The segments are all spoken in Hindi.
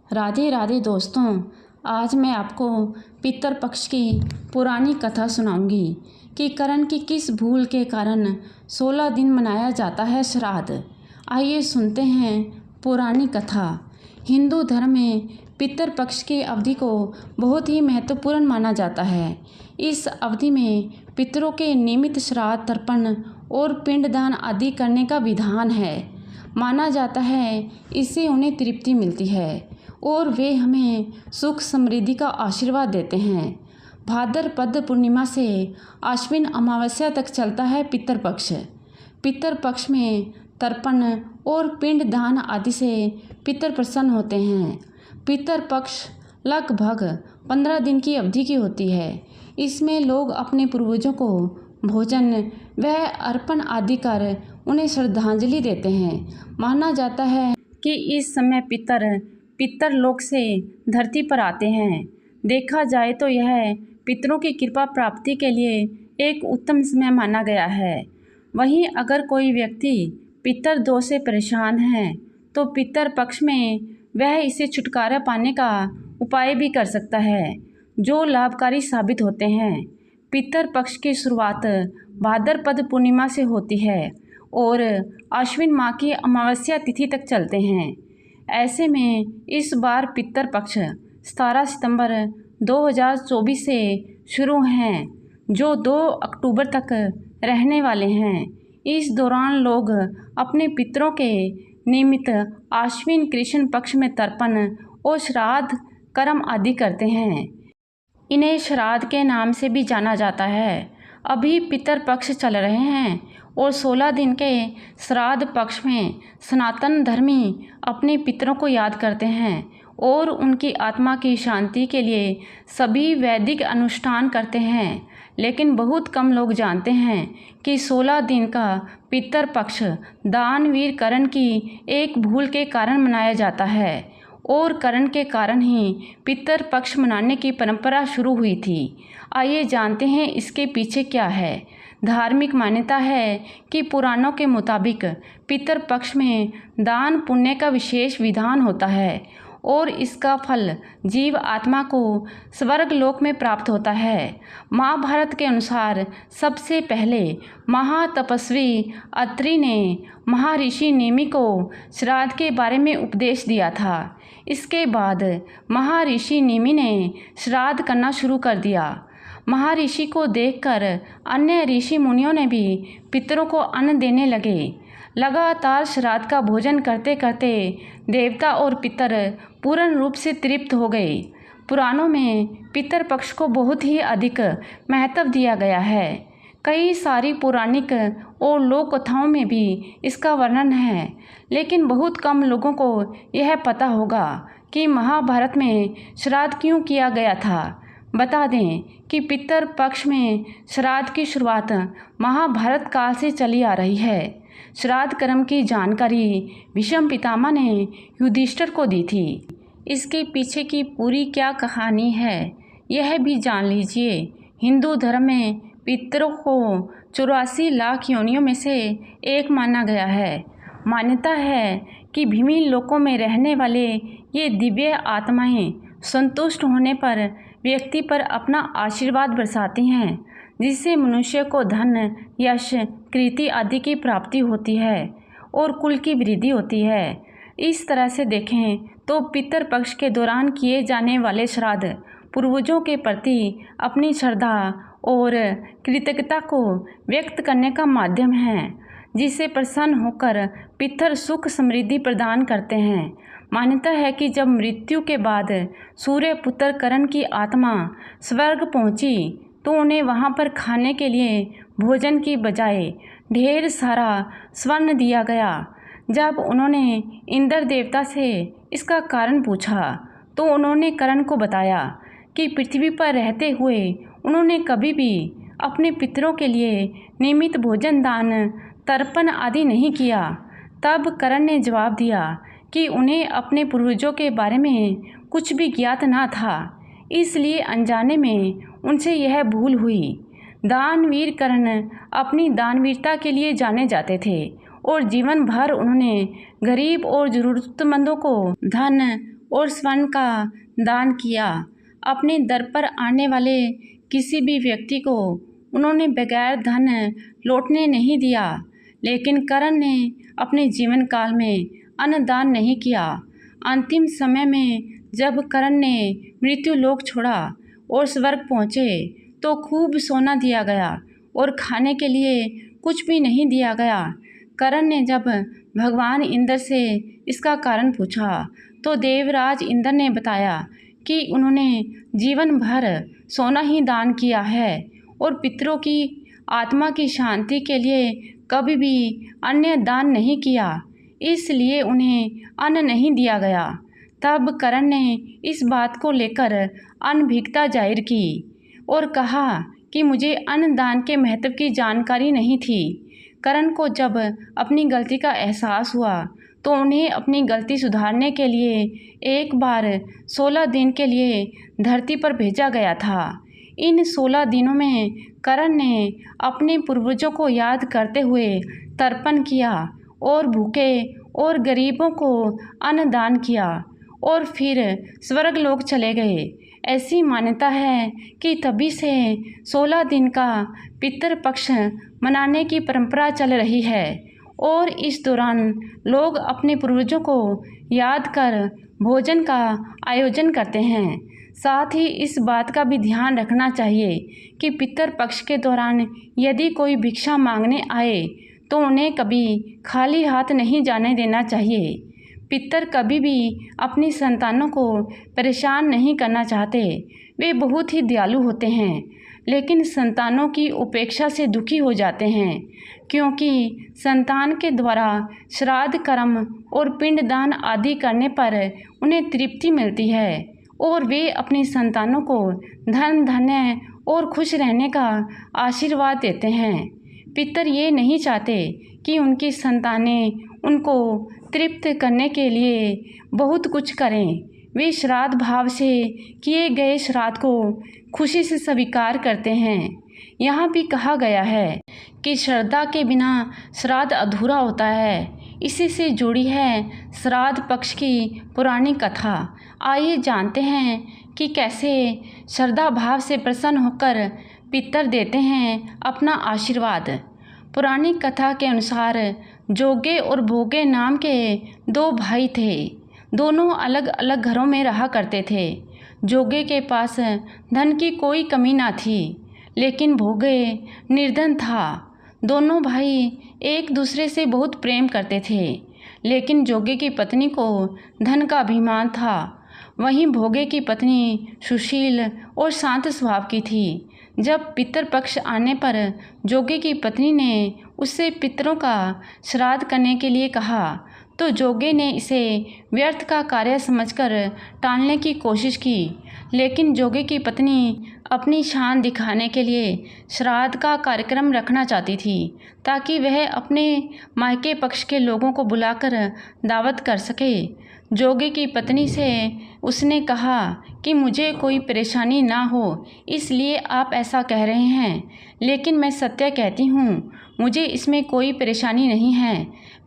राधे राधे दोस्तों, आज मैं आपको पितृपक्ष की पुरानी कथा सुनाऊंगी कि करण की किस भूल के कारण 16 दिन मनाया जाता है श्राद्ध। आइए सुनते हैं पुरानी कथा। हिंदू धर्म में पितृपक्ष की अवधि को बहुत ही महत्वपूर्ण माना जाता है। इस अवधि में पितरों के नियमित श्राद्ध, तर्पण और पिंडदान आदि करने का विधान है। माना जाता है इससे उन्हें तृप्ति मिलती है और वे हमें सुख समृद्धि का आशीर्वाद देते हैं। भाद्रपद पूर्णिमा से आश्विन अमावस्या तक चलता है पितृपक्ष। पितृपक्ष में तर्पण और पिंड दान आदि से पितर प्रसन्न होते हैं। पितृपक्ष लगभग 15 दिन की अवधि की होती है। इसमें लोग अपने पूर्वजों को भोजन व अर्पण आदि कर उन्हें श्रद्धांजलि देते हैं। माना जाता है कि इस समय पितरलोक से धरती पर आते हैं। देखा जाए तो यह पितरों की कृपा प्राप्ति के लिए एक उत्तम समय माना गया है। वहीं अगर कोई व्यक्ति पितर दोष से परेशान है तो पितर पक्ष में वह इसे छुटकारा पाने का उपाय भी कर सकता है, जो लाभकारी साबित होते हैं। पितर पक्ष की शुरुआत भाद्रपद पूर्णिमा से होती है और आश्विन माह की अमावस्या तिथि तक चलते हैं। ऐसे में इस बार पितर पक्ष 17 सितंबर 2024 से शुरू हैं, जो 2 अक्टूबर तक रहने वाले हैं। इस दौरान लोग अपने पितरों के निमित्त आश्विन कृष्ण पक्ष में तर्पण और श्राद्ध कर्म आदि करते हैं। इन्हें श्राद्ध के नाम से भी जाना जाता है। अभी पितर पक्ष चल रहे हैं और 16 दिन के श्राद्ध पक्ष में सनातन धर्मी अपने पितरों को याद करते हैं और उनकी आत्मा की शांति के लिए सभी वैदिक अनुष्ठान करते हैं। लेकिन बहुत कम लोग जानते हैं कि 16 दिन का पितर पक्ष दानवीर करण की एक भूल के कारण मनाया जाता है और करण के कारण ही पितर पक्ष मनाने की परंपरा शुरू हुई थी। आइए जानते हैं इसके पीछे क्या है। धार्मिक मान्यता है कि पुराणों के मुताबिक पितर पक्ष में दान पुण्य का विशेष विधान होता है और इसका फल जीव आत्मा को स्वर्ग लोक में प्राप्त होता है। महाभारत के अनुसार सबसे पहले महातपस्वी अत्रि ने महर्षि नेमि को श्राद्ध के बारे में उपदेश दिया था। इसके बाद महर्षि नेमि ने श्राद्ध करना शुरू कर दिया। महर्षि को देखकर अन्य ऋषि मुनियों ने भी पितरों को अन्न देने लगे। लगातार श्राद्ध का भोजन करते करते देवता और पितर पूर्ण रूप से तृप्त हो गए। पुराणों में पितर पक्ष को बहुत ही अधिक महत्व दिया गया है। कई सारी पौराणिक और लोक कथाओं में भी इसका वर्णन है, लेकिन बहुत कम लोगों को यह पता होगा कि महाभारत में श्राद्ध क्यों किया गया था। बता दें कि पितर पक्ष में श्राद्ध की शुरुआत महाभारत काल से चली आ रही है। श्राद्ध कर्म की जानकारी भीष्म पितामह ने युधिष्ठिर को दी थी। इसके पीछे की पूरी क्या कहानी है यह भी जान लीजिए। हिंदू धर्म में पितरों को 84 लाख योनियों में से एक माना गया है। मान्यता है कि विभिन्न लोकों में रहने वाले ये दिव्य आत्माएं संतुष्ट होने पर व्यक्ति पर अपना आशीर्वाद बरसाती हैं, जिससे मनुष्य को धन, यश, कीर्ति आदि की प्राप्ति होती है और कुल की वृद्धि होती है। इस तरह से देखें तो पितर पक्ष के दौरान किए जाने वाले श्राद्ध पूर्वजों के प्रति अपनी श्रद्धा और कृतज्ञता को व्यक्त करने का माध्यम है, जिससे प्रसन्न होकर पितर सुख समृद्धि प्रदान करते हैं। मान्यता है कि जब मृत्यु के बाद सूर्यपुत्र करण की आत्मा स्वर्ग पहुंची तो उन्हें वहां पर खाने के लिए भोजन की बजाय ढेर सारा स्वर्ण दिया गया। जब उन्होंने इंद्र देवता से इसका कारण पूछा तो उन्होंने करण को बताया कि पृथ्वी पर रहते हुए उन्होंने कभी भी अपने पितरों के लिए नियमित भोजन, दान, तर्पण आदि नहीं किया। तब करण ने जवाब दिया कि उन्हें अपने पूर्वजों के बारे में कुछ भी ज्ञात न था, इसलिए अनजाने में उनसे यह भूल हुई। दानवीर करण अपनी दानवीरता के लिए जाने जाते थे और जीवन भर उन्होंने गरीब और ज़रूरतमंदों को धन और स्वर्ण का दान किया। अपने दर पर आने वाले किसी भी व्यक्ति को उन्होंने बगैर धन लौटने नहीं दिया। लेकिन करण ने अपने जीवन काल में अन्नदान नहीं किया। अंतिम समय में जब करण ने मृत्यु लोक छोड़ा और स्वर्ग पहुँचे तो खूब सोना दिया गया और खाने के लिए कुछ भी नहीं दिया गया। करण ने जब भगवान इंद्र से इसका कारण पूछा तो देवराज इंद्र ने बताया कि उन्होंने जीवन भर सोना ही दान किया है और पितरों की आत्मा की शांति के लिए कभी भी अन्य दान नहीं किया, इसलिए उन्हें अन्न नहीं दिया गया। तब करण ने इस बात को लेकर अनभिज्ञता जाहिर की और कहा कि मुझे अन्नदान के महत्व की जानकारी नहीं थी। करण को जब अपनी गलती का एहसास हुआ तो उन्हें अपनी गलती सुधारने के लिए एक बार 16 दिन के लिए धरती पर भेजा गया था। इन 16 दिनों में करण ने अपने पूर्वजों को याद करते हुए तर्पण किया और भूखे और गरीबों को अन्नदान किया और फिर स्वर्गलोक चले गए। ऐसी मान्यता है कि तभी से 16 दिन का पितृपक्ष मनाने की परंपरा चल रही है और इस दौरान लोग अपने पूर्वजों को याद कर भोजन का आयोजन करते हैं। साथ ही इस बात का भी ध्यान रखना चाहिए कि पितृपक्ष के दौरान यदि कोई भिक्षा मांगने आए तो उन्हें कभी खाली हाथ नहीं जाने देना चाहिए। पितर कभी भी अपनी संतानों को परेशान नहीं करना चाहते। वे बहुत ही दयालु होते हैं, लेकिन संतानों की उपेक्षा से दुखी हो जाते हैं, क्योंकि संतान के द्वारा श्राद्ध कर्म और पिंडदान आदि करने पर उन्हें तृप्ति मिलती है और वे अपनी संतानों को धन धान्य और खुश रहने का आशीर्वाद देते हैं। पितर ये नहीं चाहते कि उनकी संतानें उनको तृप्त करने के लिए बहुत कुछ करें। वे श्राद्ध भाव से किए गए श्राद्ध को खुशी से स्वीकार करते हैं। यहाँ भी कहा गया है कि श्रद्धा के बिना श्राद्ध अधूरा होता है। इसी से जुड़ी है श्राद्ध पक्ष की पुरानी कथा। आइए जानते हैं कि कैसे श्रद्धा भाव से प्रसन्न होकर पितर देते हैं अपना आशीर्वाद। पुरानी कथा के अनुसार जोगे और भोगे नाम के 2 भाई थे। दोनों अलग अलग घरों में रहा करते थे। जोगे के पास धन की कोई कमी ना थी, लेकिन भोगे निर्धन था। दोनों भाई एक दूसरे से बहुत प्रेम करते थे, लेकिन जोगे की पत्नी को धन का अभिमान था। वहीं भोगे की पत्नी सुशील और शांत स्वभाव की थी। जब पितृपक्ष आने पर जोगे की पत्नी ने उससे पितरों का श्राद्ध करने के लिए कहा तो जोगे ने इसे व्यर्थ का कार्य समझकर टालने की कोशिश की, लेकिन जोगे की पत्नी अपनी शान दिखाने के लिए श्राद्ध का कार्यक्रम रखना चाहती थी ताकि वह अपने मायके पक्ष के लोगों को बुलाकर दावत कर सके। जोगे की पत्नी से उसने कहा कि मुझे कोई परेशानी ना हो, इसलिए आप ऐसा कह रहे हैं, लेकिन मैं सत्य कहती हूँ, मुझे इसमें कोई परेशानी नहीं है।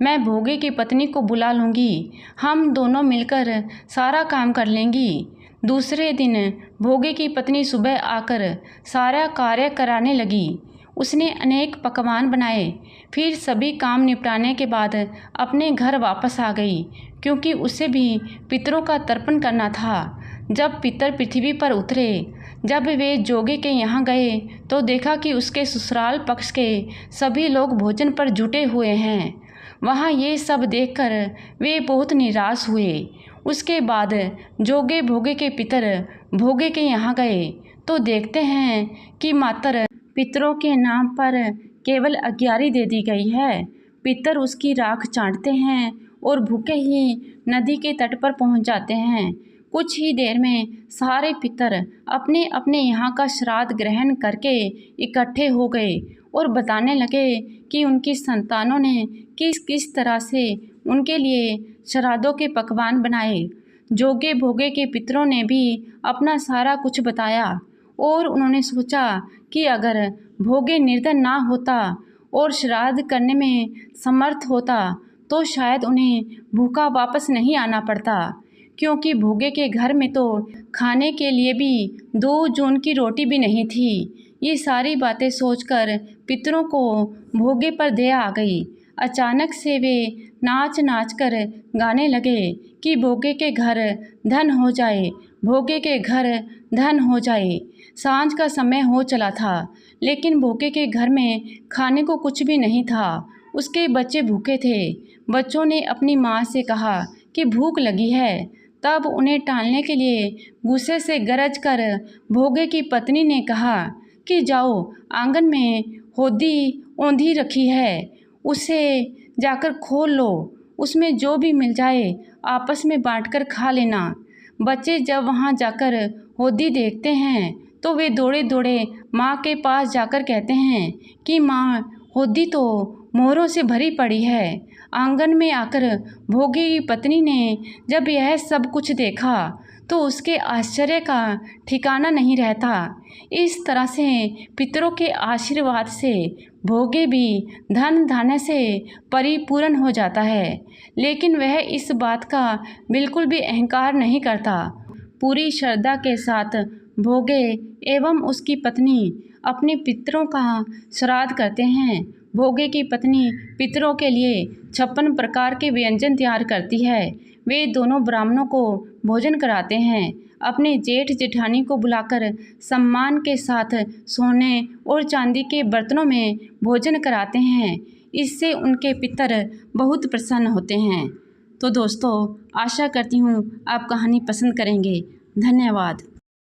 मैं भोगे की पत्नी को बुला लूँगी, हम दोनों मिलकर सारा काम कर लेंगी। दूसरे दिन भोगे की पत्नी सुबह आकर सारा कार्य कराने लगी। उसने अनेक पकवान बनाए, फिर सभी काम निपटाने के बाद अपने घर वापस आ गई, क्योंकि उसे भी पितरों का तर्पण करना था। जब पितर पृथ्वी पर उतरे, जब वे जोगे के यहाँ गए तो देखा कि उसके ससुराल पक्ष के सभी लोग भोजन पर जुटे हुए हैं। वहाँ ये सब देखकर वे बहुत निराश हुए। उसके बाद जोगे भोगे के पितर भोगे के यहाँ गए तो देखते हैं कि मात्र पितरों के नाम पर केवल अग्यारी दे दी गई है। पितर उसकी राख चाटते हैं और भूखे ही नदी के तट पर पहुंच जाते हैं। कुछ ही देर में सारे पितर अपने अपने यहाँ का श्राद्ध ग्रहण करके इकट्ठे हो गए और बताने लगे कि उनकी संतानों ने किस किस तरह से उनके लिए श्राद्धों के पकवान बनाए। जोगे भोगे के पितरों ने भी अपना सारा कुछ बताया और उन्होंने सोचा कि अगर भोगे निर्धन ना होता और श्राद्ध करने में समर्थ होता तो शायद उन्हें भूखा वापस नहीं आना पड़ता, क्योंकि भोगे के घर में तो खाने के लिए भी 2 जून की रोटी भी नहीं थी। ये सारी बातें सोचकर पितरों को भोगे पर दया आ गई। अचानक से वे नाच नाच कर गाने लगे कि भोगे के घर धन हो जाए, भोगे के घर धन हो जाए। सांझ का समय हो चला था, लेकिन भोगे के घर में खाने को कुछ भी नहीं था। उसके बच्चे भूखे थे। बच्चों ने अपनी माँ से कहा कि भूख लगी है। तब उन्हें टालने के लिए गुस्से से गरज कर भोगे की पत्नी ने कहा कि जाओ, आंगन में होदी औंधी रखी है, उसे जाकर खोल लो, उसमें जो भी मिल जाए आपस में बांटकर खा लेना। बच्चे जब वहाँ जाकर होदी देखते हैं तो वे दौड़े दौड़े माँ के पास जाकर कहते हैं कि माँ, होदी तो मोहरों से भरी पड़ी है। आंगन में आकर भोगे की पत्नी ने जब यह सब कुछ देखा तो उसके आश्चर्य का ठिकाना नहीं रहता। इस तरह से पितरों के आशीर्वाद से भोगे भी धन धान्य से परिपूर्ण हो जाता है, लेकिन वह इस बात का बिल्कुल भी अहंकार नहीं करता। पूरी श्रद्धा के साथ भोगे एवं उसकी पत्नी अपने पितरों का श्राद्ध करते हैं। भोगे की पत्नी पितरों के लिए 56 प्रकार के व्यंजन तैयार करती है। वे दोनों ब्राह्मणों को भोजन कराते हैं। अपने जेठ जेठानी को बुलाकर सम्मान के साथ सोने और चांदी के बर्तनों में भोजन कराते हैं। इससे उनके पितर बहुत प्रसन्न होते हैं। तो दोस्तों, आशा करती हूँ आप कहानी पसंद करेंगे। धन्यवाद।